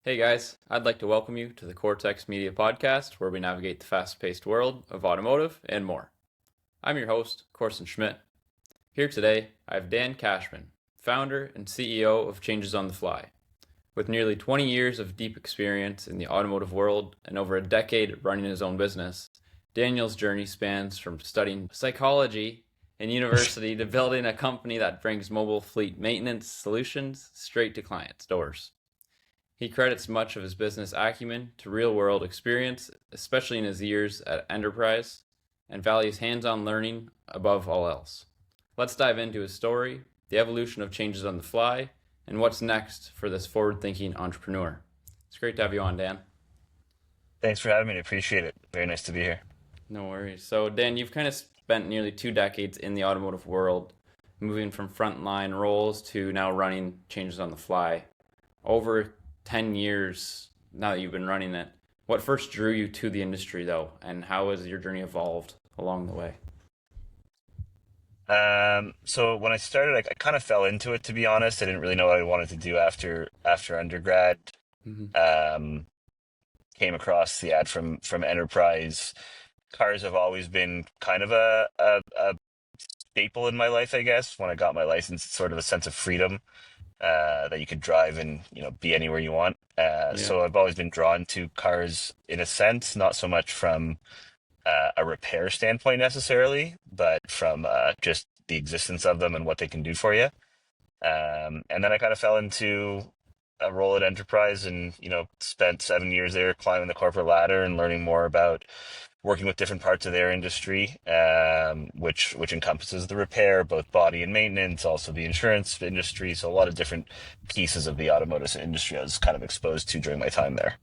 Hey guys, I'd like to welcome you to the Kortex Media Podcast, where we navigate the fast-paced world of automotive and more. I'm your host, Corson Schmidt. Here today, I have Dan Cashman, founder and CEO of Changes on the Fly. With nearly 20 years of deep experience in the automotive world and over a decade running his own business, Daniel's journey spans from studying psychology in university to building a company that brings mobile fleet maintenance solutions straight to clients' doors. He credits much of his business acumen to real-world experience, especially in his years at Enterprise, and values hands-on learning above all else. Let's dive into his story, the evolution of Changes on the Fly, and what's next for this forward-thinking entrepreneur. It's great to have you on, Dan. Thanks for having me. I appreciate it. Very nice to be here. No worries. So, Dan, you've kind of spent nearly 2 decades in the automotive world, moving from frontline roles to now running Changes on the Fly. Over 10 years now that you've been running it. What first drew you to the industry, though, and how has your journey evolved along the way? So when I started, I kind of fell into it, to be honest. I didn't really know what I wanted to do after undergrad. Mm-hmm. Um, Came across the ad from Enterprise. Cars have always been kind of a staple in my life, I guess. When I got my license, it's sort of a sense of freedom that you could drive and be anywhere you want. Yeah, So I've always been drawn to cars in a sense, not so much from a repair standpoint necessarily, but from just the existence of them and what they can do for you. And then I kind of fell into a role at Enterprise and, spent 7 years there climbing the corporate ladder and learning more about working with different parts of their industry, which encompasses the repair, both body and maintenance, also the insurance industry. So a lot of different pieces of the automotive industry I was kind of exposed to during my time there.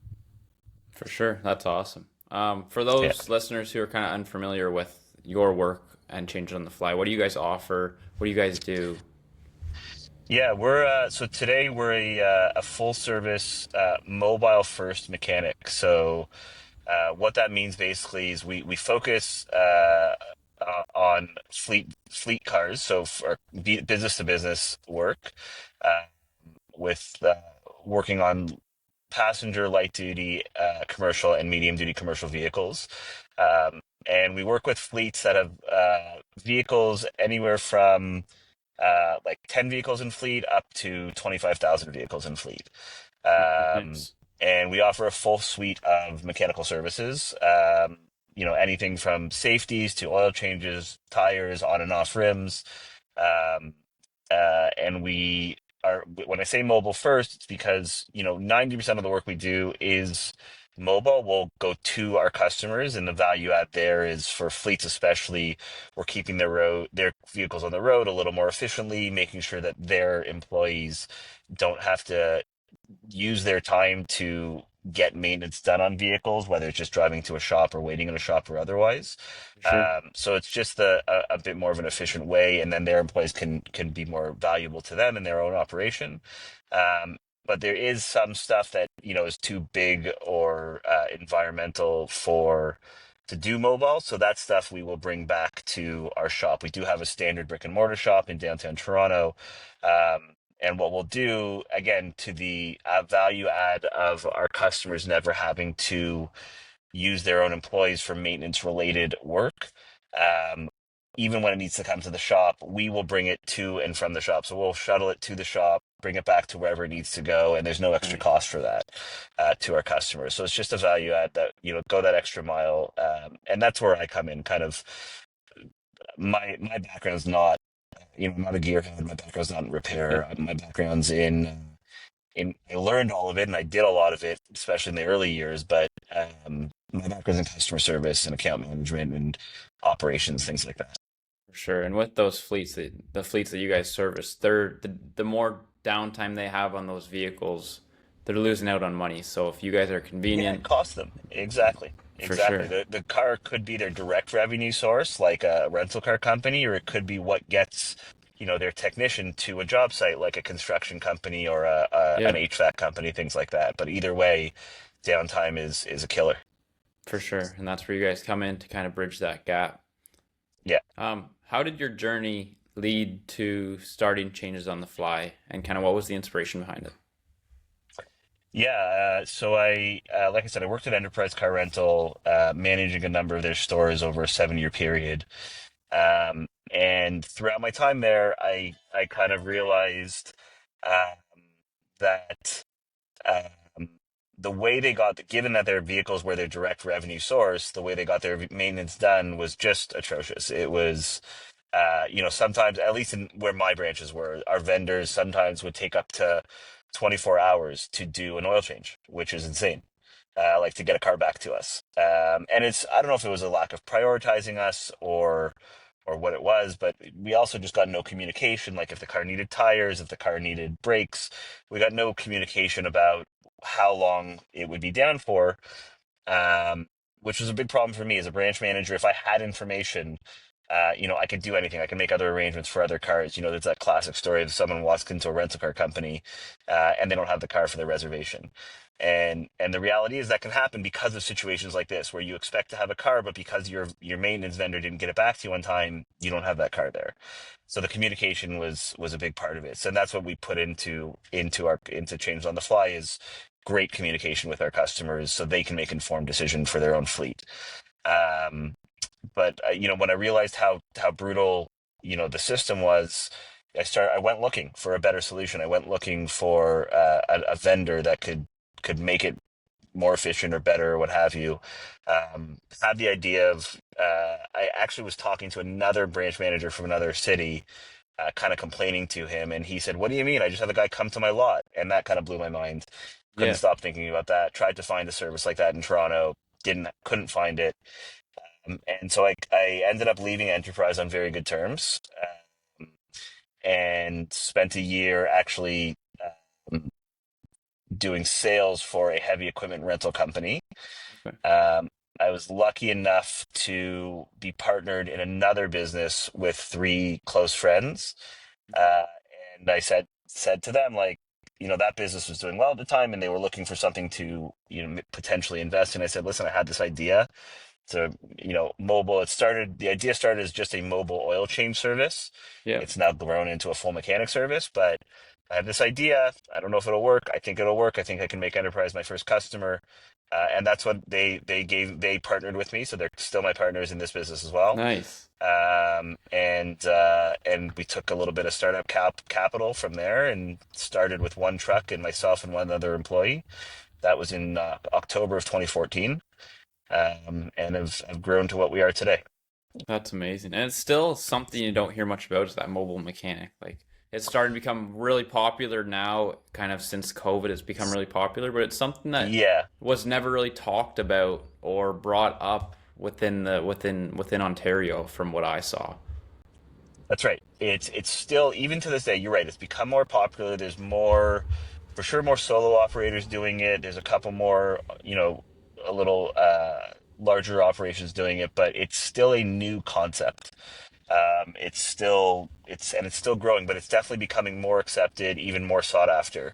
for sure. That's awesome. For Yeah. those listeners who are kind of unfamiliar with your work and Change on the Fly, what do you guys offer? What do you guys do? Yeah, we're so today we're a full service mobile first mechanic. So what that means basically is we focus on fleet cars, so for business to business work, uh, with working on passenger light duty, commercial and medium duty commercial vehicles. And we work with fleets that have vehicles anywhere from like 10 vehicles in fleet up to 25,000 vehicles in fleet. Um, Nice. and we offer a full suite of mechanical services, anything from safeties to oil changes, tires, on and off rims. Um, and we are, when I say mobile first, it's because, 90% of the work we do is mobile. We'll go to our customers, and the value add there is for fleets, especially, we're keeping their vehicles on the road a little more efficiently, making sure that their employees don't have to use their time to get maintenance done on vehicles, whether it's just driving to a shop or waiting in a shop or otherwise. For sure. So it's just a bit more of an efficient way, and then their employees can be more valuable to them in their own operation. But there is some stuff that is too big or environmental for to do mobile. So that stuff we will bring back to our shop. We do have a standard brick and mortar shop in downtown Toronto. And what we'll do, again, to the value add of our customers never having to use their own employees for maintenance related work. Um, Even when it needs to come to the shop, we will bring it to and from the shop. So we'll shuttle it to the shop, bring it back to wherever it needs to go, and there's no extra Nice. cost for that to our customers. So it's just a value add that, go that extra mile. And that's where I come in. Kind of my background is not, I'm not a gearhead. My background's not in Yeah, repair. My background's in I learned all of it and I did a lot of it, especially in the early years. But my background's in customer service and account management and operations, things like that. for sure. And with those fleets, the fleets that you guys service, the more downtime they have on those vehicles, they're losing out on money. So if you guys are Yeah, it convenient, costs them. Exactly. for Exactly. sure. The car could be their direct revenue source, like a rental car company, or it could be what gets, their technician to a job site, like a construction company or an Yeah, HVAC company, things like that. But either way, downtime is a killer. for sure. And that's where you guys come in to kind of bridge that gap. Yeah. How did your journey lead to starting Changes on the Fly, and kind of what was the inspiration behind it? Yeah, so like I said, I worked at Enterprise Car Rental, managing a number of their stores over a 7-year period. And throughout my time there, I kind of realized um, that um, the way they got, given that their vehicles were their direct revenue source, the way they got their maintenance done was just atrocious. It was, sometimes, at least in where my branches were, our vendors sometimes would take up to 24 hours to do an oil change, which is insane. Like to get a car back to us. And I don't know if it was a lack of prioritizing us or what it was, but we also just got no communication. Like if the car needed tires, if the car needed brakes, we got no communication about how long it would be down for, um, which was a big problem for me as a branch manager. If I had information, I could do anything. I can make other arrangements for other cars. There's that classic story of someone walks into a rental car company, and they don't have the car for their reservation. And the reality is that can happen because of situations like this, where you expect to have a car, but because your maintenance vendor didn't get it back to you on time, you don't have that car there. So the communication was a big part of it. So that's what we put into Change on the Fly is great communication with our customers so they can make informed decision for their own fleet. Um, but when I realized how brutal the system was, I went looking for a better solution. I went looking for a vendor that could make it more efficient or better or what have you. Had the idea of I actually was talking to another branch manager from another city, kind of complaining to him, and he said, "What do you mean? I just have a guy come to my lot," and that kind of blew my mind. Couldn't Yeah, stop thinking about that. Tried to find a service like that in Toronto, couldn't find it. And so I ended up leaving Enterprise on very good terms, and spent a year actually um, doing sales for a heavy equipment rental company. okay. Um, I was lucky enough to be partnered in another business with three close friends, uh, and I said to them, like, that business was doing well at the time, and they were looking for something to potentially invest in. I said, listen, I had this idea. So, mobile, the idea started as just a mobile oil change service. Yeah, It's now grown into a full mechanic service, but I have this idea. I don't know if it'll work. I think it'll work. I think I can make Enterprise my first customer. And that's what they partnered with me. So they're still my partners in this business as well. nice. And we took a little bit of startup capital from there and started with one truck and myself and one other employee. That was in October of 2014, and have grown to what we are today. That's amazing. And it's still something you don't hear much about is that mobile mechanic. Like it's starting to become really popular now, kind of since COVID it's become really popular, but it's something that Yeah, was never really talked about or brought up within Ontario from what I saw. that's right. It's still, even to this day, you're right. It's become more popular. There's more, for sure, more solo operators doing it. There's a couple more, a little larger operations doing it, but it's still a new concept. It's still growing, but it's definitely becoming more accepted, even more sought after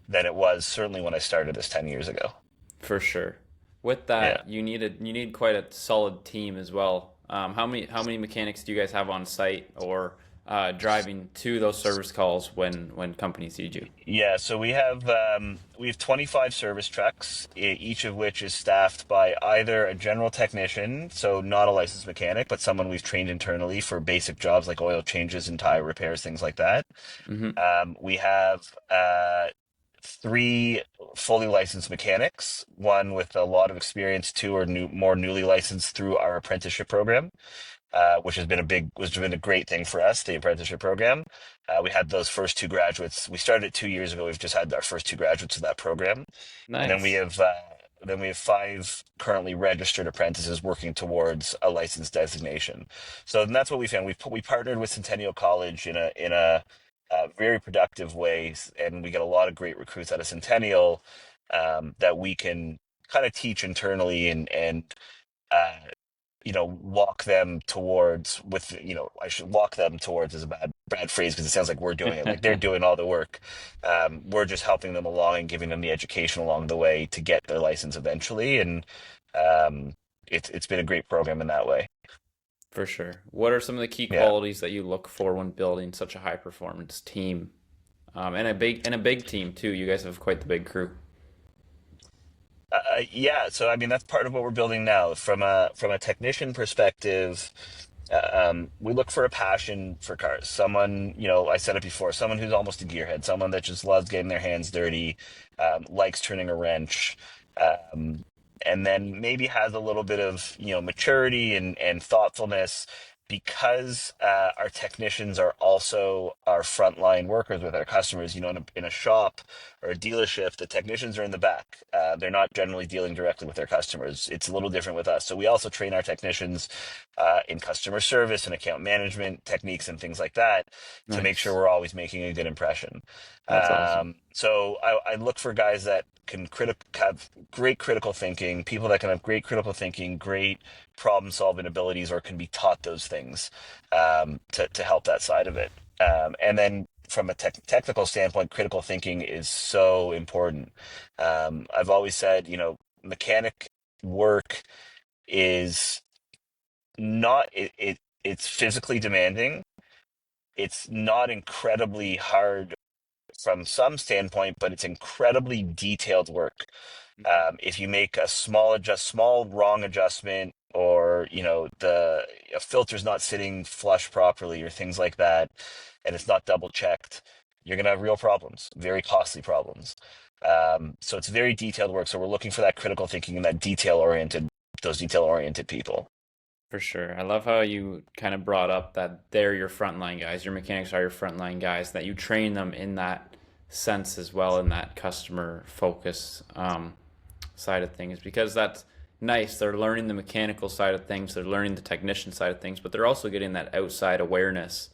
than it was certainly when I started this 10 years ago. For sure. With Yeah. that, you need quite a solid team as well. How many mechanics do you guys have on site or driving to those service calls when companies need you? Yeah, so we have 25 service trucks, each of which is staffed by either a general technician, so not a licensed mechanic, but someone we've trained internally for basic jobs like oil changes and tire repairs, things like that. Hmm. We have three fully licensed mechanics, one with a lot of experience, two are more newly licensed through our apprenticeship program, which has been a great thing for us, the apprenticeship program. We had those first two graduates. We started it 2 years ago. We've just had our first two graduates of that program, and Nice. then we have five currently registered apprentices working towards a license designation. So that's what we found. We partnered with Centennial College in a very productive way, and we get a lot of great recruits out of Centennial, that we can kind of teach internally and uh, walk them towards with, I should walk them towards is a bad phrase because it sounds like we're doing it. Like they're doing all the work. We're just helping them along and giving them the education along the way to get their license eventually. And um, it's been a great program in that way. For sure. What are some of the key Yeah. qualities that you look for when building such a high performance team? And a big team too. You guys have quite the big crew. Yeah, so I mean that's part of what we're building now. From a technician perspective, we look for a passion for cars. Someone, I said it before, someone who's almost a gearhead, someone that just loves getting their hands dirty, likes turning a wrench, um, and then maybe has a little bit of, maturity and thoughtfulness because our technicians are also our frontline workers with our customers. In a shop or a dealership, the technicians are in the back. They're not generally dealing directly with their customers. It's a little different with us. So we also train our technicians in customer service and account management techniques and things like that to make sure Nice. we're always making a good impression. That's awesome. So I look for guys that can have great critical thinking, people that can have great critical thinking, great problem solving abilities, or can be taught those things to help that side of it. And then from a technical standpoint, critical thinking is so important. I've always said, mechanic work is not it's physically demanding. It's not incredibly hard from some standpoint, but it's incredibly detailed work. Mhm. If you make a small wrong adjustment, or the a filter's not sitting flush properly, or things like that, and it's not double checked, you're gonna have real problems, very costly problems. So it's very detailed work. So we're looking for that critical thinking and that those detail oriented people. For sure. I love how you kind of brought up that they're your frontline guys. Your mechanics are your frontline guys, that you train them in that sense as well, in that customer focus side of things, because that's nice. They're learning the mechanical side of things, they're learning the technician side of things, but they're also getting that outside awareness,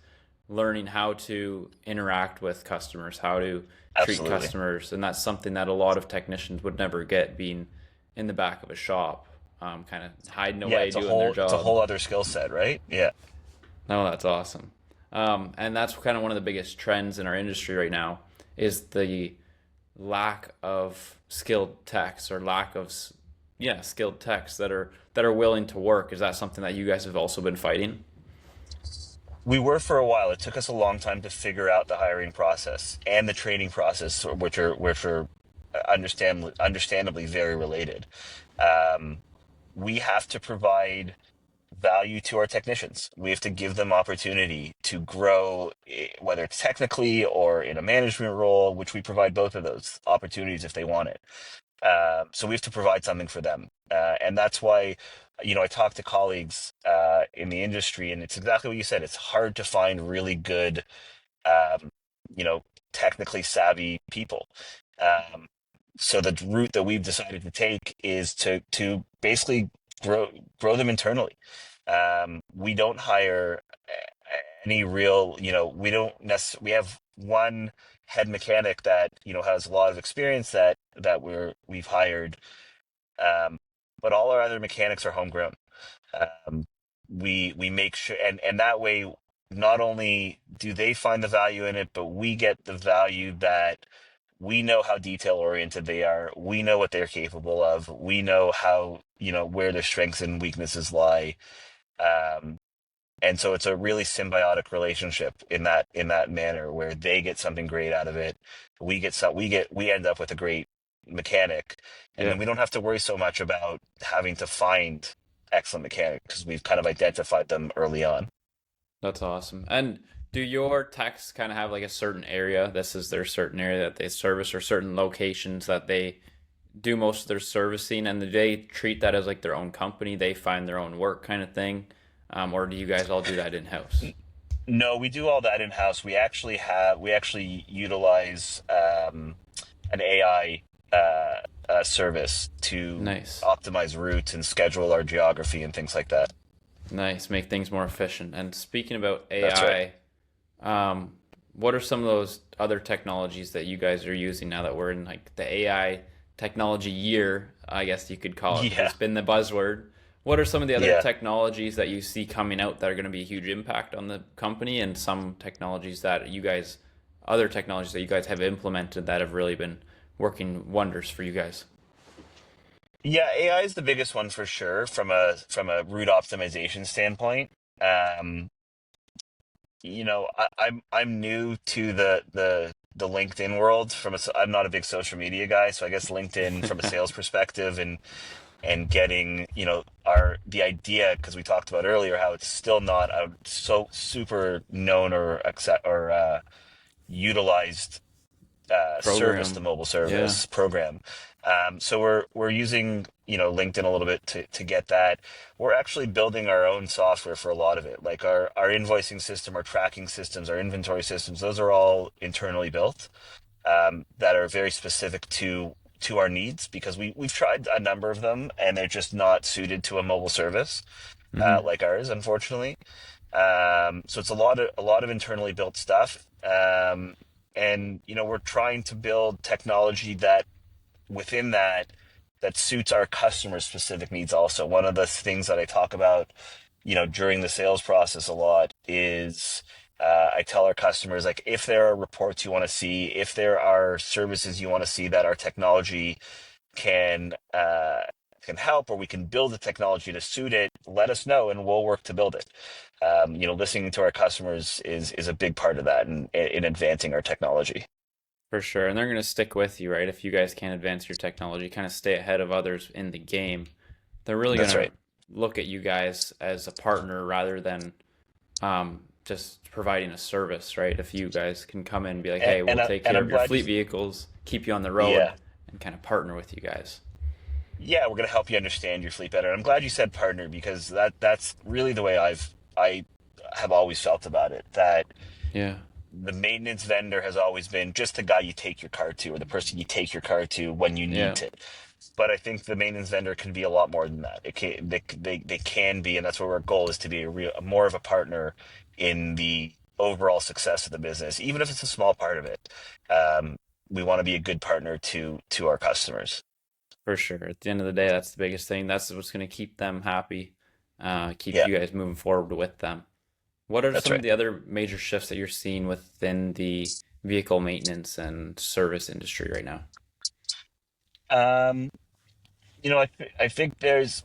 learning how to interact with customers, how to treat Absolutely. customers. And that's something that a lot of technicians would never get being in the back of a shop, kind of hiding Yeah, away doing their it's a job. whole other skill set, right? Yeah. No, that's awesome. And that's kind of one of the biggest trends in our industry right now is the lack of skilled techs, or lack of yeah, skilled techs that are willing to work. Is that something that you guys have also been fighting? We were for a while. It took us a long time to figure out the hiring process and the training process, which are understandably very related. Um, we have to provide value to our technicians. We have to give them opportunity to grow, whether it's technically or in a management role, which we provide both of those opportunities if they want it. So we have to provide something for them. And that's why, I talk to colleagues in the industry, and it's exactly what you said. It's hard to find really good, um, you know, technically savvy people. Um, so the route that we've decided to take is to basically grow them internally. We don't hire any real, we don't necessarily, we have one head mechanic that, has a lot of experience that we've hired. Um, but all our other mechanics are homegrown. Um, we make sure, and that way, not only do they find the value in it, but we get the value that we know how detail oriented they are. We know what they're capable of. We know how, where their strengths and weaknesses lie. Um, and so it's a really symbiotic relationship in that manner, where they get something great out of it. We end up with a great mechanic, and then Yeah, we don't have to worry so much about having to find excellent mechanics because we've kind of identified them early on. that's awesome. And do your techs kind of have like a certain area? This is their certain area that they service, or certain locations that they do most of their servicing, and do they treat that as like their own company? They find their own work kind of thing, or do you guys all do that in house? No, we do all that in house. We actually utilize an AI service to Nice. optimize routes and schedule our geography and things like that. Nice, make things more efficient. And speaking about That's right. AI, what are some of those other technologies that you guys are using now that we're in like the AI technology year, I guess you could call it, because Yeah, it's been the buzzword. What are some of the other yeah. technologies that you see coming out that are going to be a huge impact on the company, and some technologies that you guys, other technologies that you guys have implemented that have really been working wonders for you guys? Yeah, AI is the biggest one for sure from a route optimization standpoint. Um, I'm new to the the LinkedIn world I'm not a big social media guy, so I guess LinkedIn from a sales perspective, and getting, the idea, because we talked about earlier how it's still not a so super known or accept or utilized service, the Program. mobile Yeah, service program. So we're using, LinkedIn a little bit to get that. We're actually building our own software for a lot of it, like our invoicing system, our tracking systems, our inventory systems. Those are all internally built, that are very specific to our needs, because we've tried a number of them and they're just not suited to a mobile service, hmm, like ours, unfortunately. So it's a lot of internally built stuff. And we're trying to build technology that within that suits our customer specific needs also. One of the things that I talk about, during the sales process a lot is, I tell our customers, like, if there are reports you want to see, if there are services you want to see that our technology can uh, can help, or we can build the technology to suit it, let us know and we'll work to build it. Listening to our customers is a big part of that, in advancing our technology. for sure. And they're going to stick with you, right? If you guys can advance your technology, kind of stay ahead of others in the game, they're really going That's to right. look at you guys as a partner rather than just providing a service, right? If you guys can come in and be like, And hey, we'll and, I, take and care I'm of your glad you. fleet vehicles, keep you on the road, Yeah, and kind of partner with you guys. yeah, we're going to help you understand your fleet better. And I'm glad you said partner, because that's really the way I have always felt about it. That Yeah. the maintenance vendor has always been just the guy you take your car to, or the person you take your car to when you need Yeah, to. But I think the maintenance vendor can be a lot more than that. It can, they can be, and that's what our goal is, to be more of a partner in the overall success of the business, even if it's a small part of it. Um, we want to be a good partner to our customers. for sure. At the end of the day, that's the biggest thing. That's what's going to keep them happy, keep Yeah, you guys moving forward with them. What are that's some of right. the other major shifts that you're seeing within the vehicle maintenance and service industry right now? Um, I think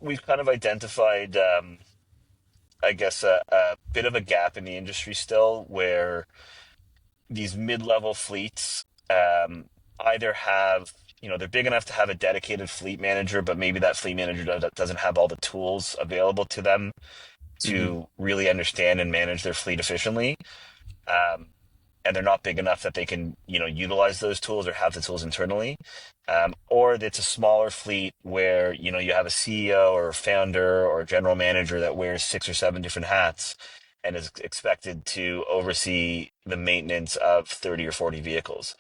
we've kind of identified, I guess, a bit of a gap in the industry still, where these mid-level fleets, either have, they're big enough to have a dedicated fleet manager, but maybe that fleet manager doesn't have all the tools available to them Hmm. to really understand and manage their fleet efficiently. Um, and they're not big enough that they can, utilize those tools or have the tools internally. Or it's a smaller fleet where, you have a CEO or a founder or a general manager that wears 6 or 7 different hats and is expected to oversee the maintenance of 30 or 40 vehicles,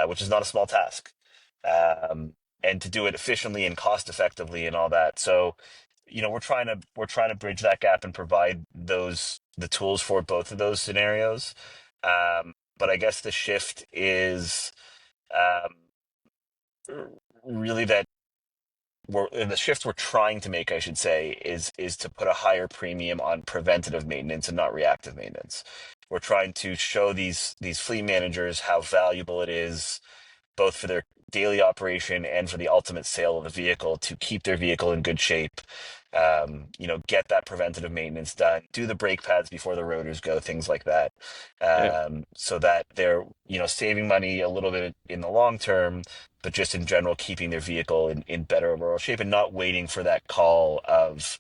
which is not a small task. Um, and to do it efficiently and cost effectively and all that. So, we're trying to bridge that gap and provide the tools for both of those scenarios. But I guess the shift is, um, really that the shift we're trying to make, I should say, is to put a higher premium on preventative maintenance and not reactive maintenance. We're trying to show these fleet managers how valuable it is, both for their daily operation and for the ultimate sale of the vehicle, to keep their vehicle in good shape. Get that preventative maintenance done, do the brake pads before the rotors go, things like that, Yeah, so that they're, saving money a little bit in the long term, but just in general keeping their vehicle in better overall shape, and not waiting for that call of,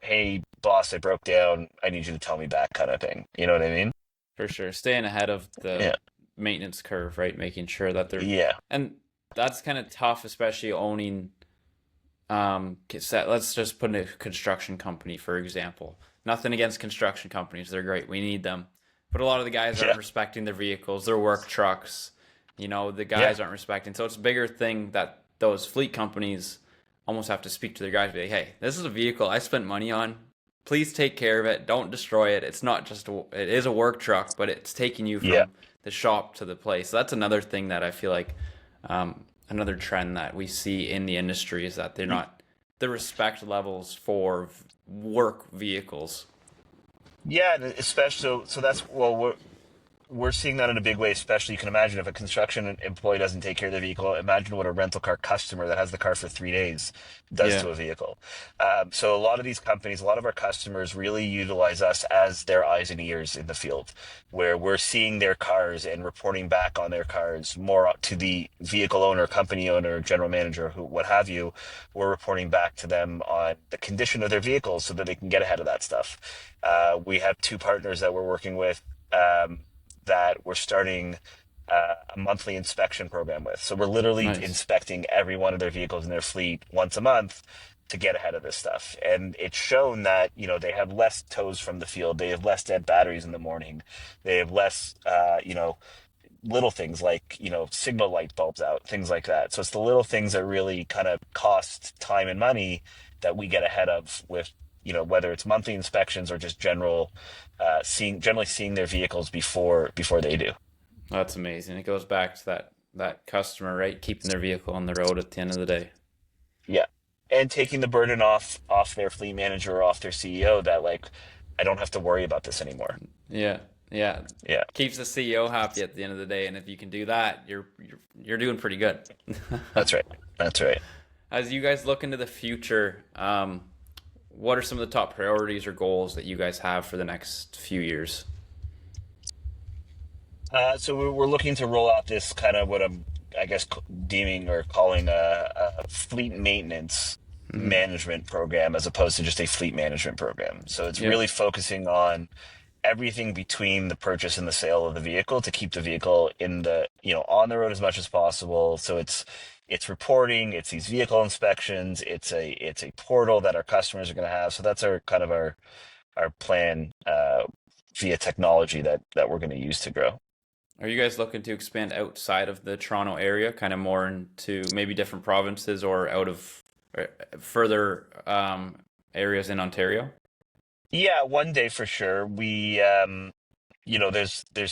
hey boss, I broke down, I need you to tell me back, kind of thing. You know what I mean? for sure. Staying ahead of the Yeah. maintenance curve, right? Making sure that they're, Yeah. and that's kind of tough, especially owning, let's just put in a construction company, for example. Nothing against construction companies. They're great. We need them. But a lot of the guys aren't Yeah. respecting their vehicles, their work trucks. The Yeah. guys aren't respecting. So it's a bigger thing that those fleet companies almost have to speak to their guys, be like, hey, this is a vehicle I spent money on. Please take care of it. Don't destroy it. It's not just it is a work truck, but it's taking you Yeah. from the shop to the place. So that's another thing that I feel like, another trend that we see in the industry is that they're not the respect levels for work vehicles. Yeah, and especially, so that's, well, we're seeing that in a big way, especially you can imagine if a construction employee doesn't take care of the vehicle, imagine what a rental car customer that has the car for 3 days does Yeah. to a vehicle. So a lot of these companies, a lot of our customers really utilize us as their eyes and ears in the field, where we're seeing their cars and reporting back on their cars more to the vehicle owner, company owner, general manager, who, what have you. We're reporting back to them on the condition of their vehicles so that they can get ahead of that stuff. We have two partners that we're working with, that we're starting a monthly inspection program with. So we're literally Nice. inspecting every one of their vehicles in their fleet once a month to get ahead of this stuff. And it's shown that, they have less tows from the field. They have less dead batteries in the morning. They have less, little things like, signal light bulbs out, things like that. So it's the little things that really kind of cost time and money that we get ahead of with, whether it's monthly inspections or just generally seeing their vehicles before they do. That's amazing. It goes back to that customer, right? Keeping their vehicle on the road at the end of the day. Yeah. And taking the burden off their fleet manager or off their CEO that like, I don't have to worry about this anymore. Yeah. Yeah. Yeah. Keeps the CEO happy at the end of the day, and if you can do that, you're doing pretty good. That's right. That's right. As you guys look into the future, what are some of the top priorities or goals that you guys have for the next few years? So we're looking to roll out this kind of what I'm, I guess, deeming or calling a fleet maintenance Hmm. management program as opposed to just a fleet management program. So it's Yep, really focusing on everything between the purchase and the sale of the vehicle to keep the vehicle on the road as much as possible. So it's reporting, it's these vehicle inspections, it's a portal that our customers are going to have. So that's our kind of our plan via technology that we're going to use to grow. are you guys looking to expand outside of the Toronto area, kind of more into maybe different provinces or out of further areas in Ontario? Yeah, one day for sure. There's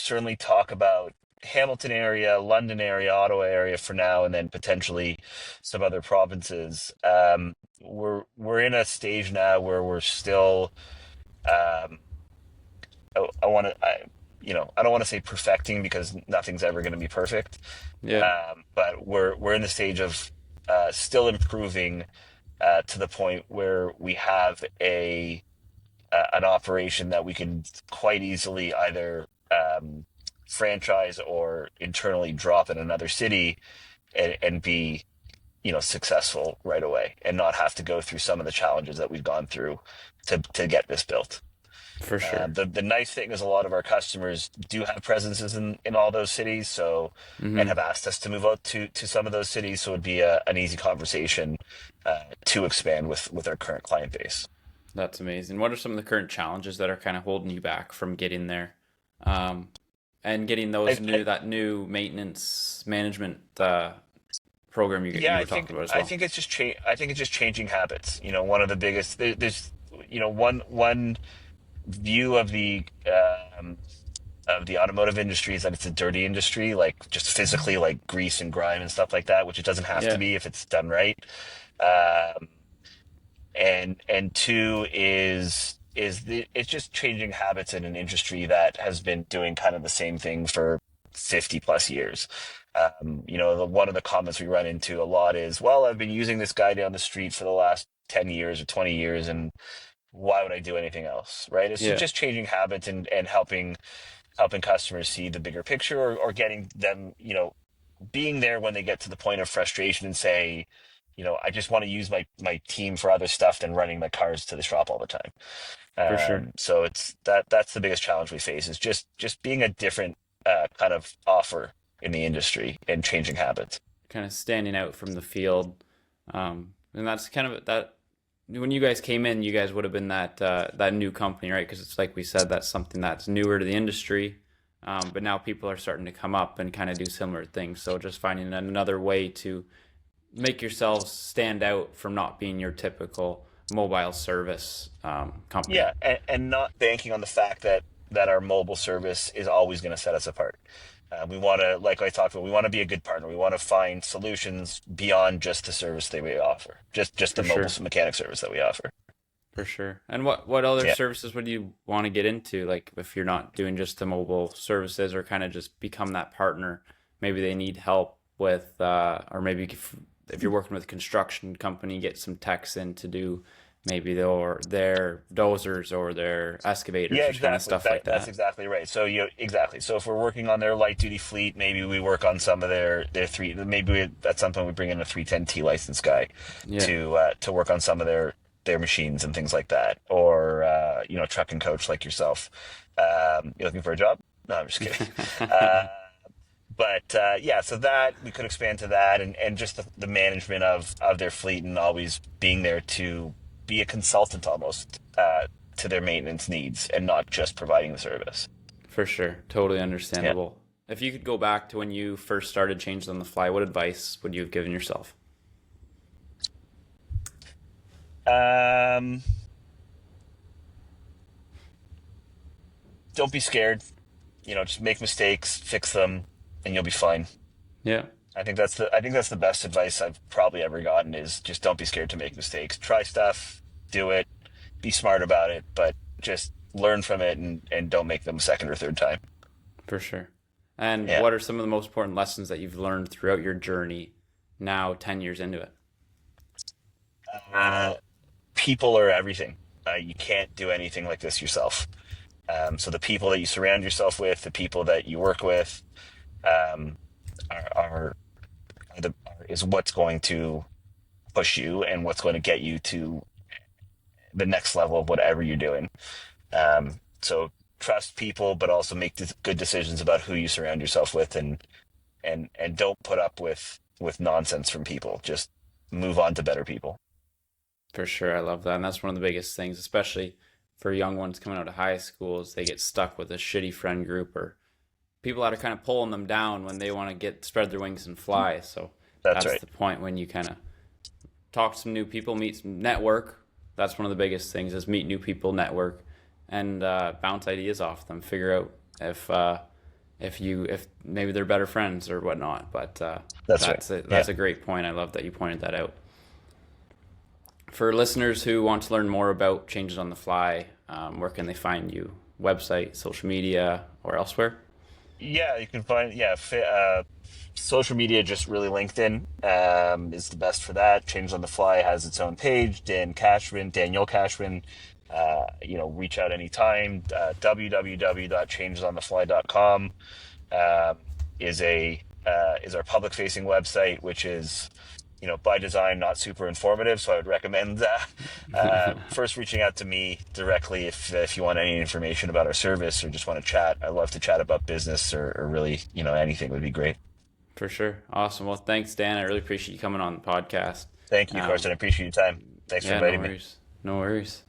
certainly talk about Hamilton area, London area, Ottawa area for now, and then potentially some other provinces. We're in a stage now where we're still. Um, I want to. I don't want to say perfecting because nothing's ever going to be perfect. Yeah, But we're in the stage of still improving to the point where we have an operation that we can quite easily either franchise or internally drop in another city and be successful right away and not have to go through some of the challenges that we've gone through to get this built. for sure. The nice thing is a lot of our customers do have presences in all those cities, so and have Hmm. asked us to move out to some of those cities, so it'd be an easy conversation to expand with our current client base. That's amazing. What are some of the current challenges that are kind of holding you back from getting there, um, and getting I, I, that new maintenance management program yeah, you were talking about as I well? think it's just I think it's just changing habits. One of the biggest there's one view of the automotive industry is that it's a dirty industry, like just physically like grease and grime and stuff like that, which it doesn't have to Yeah, be if it's done right. Um, and two it's just changing habits in an industry that has been doing kind of the same thing for 50 plus years. One of the comments we run into a lot is, well, I've been using this guy down the street for the last 10 years or 20 years, and why would I do anything else? Right. It's yeah, just changing habits and helping customers see the bigger picture, or getting them, being there when they get to the point of frustration and say, I just want to use my team for other stuff than running my cars to the shop all the time. for sure. So it's that's the biggest challenge we face is just being a different kind of offer in the industry and changing habits. Kind of standing out from the field, and that's kind of that. When you guys came in, you guys would have been that new company, right? Because it's like we said, that's something that's newer to the industry. But now people are starting to come up and kind of do similar things. So just finding another way to make yourselves stand out from not being your typical mobile service company. Yeah, and not banking on the fact that our mobile service is always going to set us apart. We want to, like I talked about, we want to be a good partner. We want to find solutions beyond just the service that we offer, just the For mobile sure. mechanic service that we offer. For sure. And what other Yeah. services would you want to get into? Like if you're not doing just the mobile services or kind of just become that partner, maybe they need help with, or maybe if you're working with a construction company, get some techs in to do maybe their dozers or their excavators, Yeah, just kind of exactly. stuff like That's that. exactly right. So exactly. So if we're working on their light duty fleet, maybe we work on some of their three. Maybe at some point we bring in a 310T license guy Yeah. to work on some of their machines and things like that, or truck and coach like yourself. You looking for a job? No, I'm just kidding. Uh, but yeah, so that we could expand to that, and just the management of their fleet, and always being there to be a consultant almost to their maintenance needs, and not just providing the service. For sure. Totally Yeah. understandable. If you could go back to when you first started Changes on the Fly, what advice would you have given yourself? Um, don't be scared. Just make mistakes, fix them, and you'll be fine. Yeah, I think that's the best advice I've probably ever gotten, is just don't be scared to make mistakes. Try stuff, do it, be smart about it, but just learn from it, and don't make them a second or third time. for sure. And Yeah. what are some of the most important lessons that you've learned throughout your journey now, 10 years into it? Uh, People are everything. You can't do anything like this yourself. So the people that you surround yourself with, the people that you work with, um, are is what's going to push you, and what's going to get you to the next level of whatever you're doing. So trust people, but also make good decisions about who you surround yourself with, and don't put up with nonsense from people. Just move on to better people. For sure, I love that. And that's one of the biggest things, especially for young ones coming out of high school, is they get stuck with a shitty friend group or people that are kind of pulling them down when they want to spread their wings and fly. So That's that's right. the point when you kind of talk to some new people, meet some network. That's one of the biggest things is meet new people, network, and bounce ideas off them. Figure out if maybe they're better friends or whatnot. But That's right. Yeah. that's a great point. I love that you pointed that out. For listeners who want to learn more about Changes on the Fly, where can they find you? Website, social media, or elsewhere? Yeah, you can find social media, just really LinkedIn is the best for that. Change on the Fly has its own page. Daniel Cashman. Reach out anytime. www.changesonthefly.com is our public facing website, which is by design not super informative. So I would recommend first reaching out to me directly if you want any information about our service, or just want to chat. I love to chat about business, or really anything would be great. For sure. Awesome. Well, thanks, Dan. I really appreciate you coming on the podcast. Thank you, Carson. I appreciate your time. Thanks for Yeah, no inviting me. worries. No worries.